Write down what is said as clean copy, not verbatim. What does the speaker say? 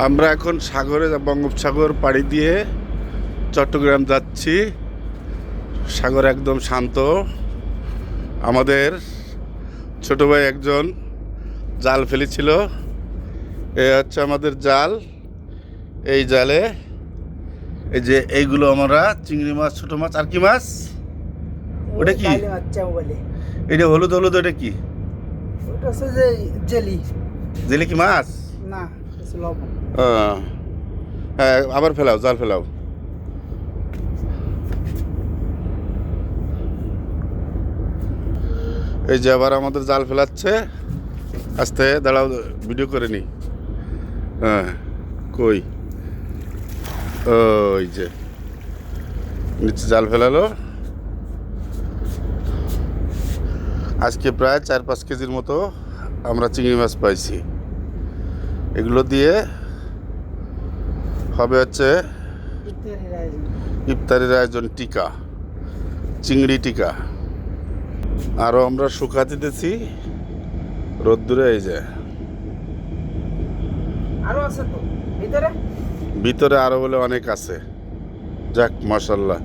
আমরা এখন সাগরে বঙ্গোপসাগর পাড়ি দিয়ে চট্টগ্রাম যাচ্ছি। সাগর একদম শান্ত। আমাদের ছোট ভাই একজন জাল ফেলেছিল। এ হচ্ছে আমাদের জাল। এই জালে এই যে এইগুলো আমরা চিংড়ি মাছ, ছোট মাছ, আর কি মাছ ওটা কি? এটা হলুদ হলুদ, ওটা কি? ওটা হচ্ছে যে জেলি। জেলে কি মাছ? না, হচ্ছে লবণ। হ্যাঁ, আবার ফেলাও, জাল ফেলাও। এই যে আবার আমাদের জাল ফেলাচ্ছে। আস্তে দাঁড়াও, ভিডিও করে নি। হ্যাঁ, কই ওই যে নিচে জাল ফেলালো। আজকে প্রায় 4-5 কেজির মতো আমরা চিংড়ি মাছ পাইছি। এগুলো দিয়ে হবে হচ্ছে ইফতারের আয়োজন, টিকা, চিংড়ি টিকা। আরও আমরা শুকাতে দিতেছি রোদ্দুরে। এই যে আরো আছে তো ভিতরে। ভিতরে আরো বলে অনেক আছে। যাক, মাশাল্লাহ।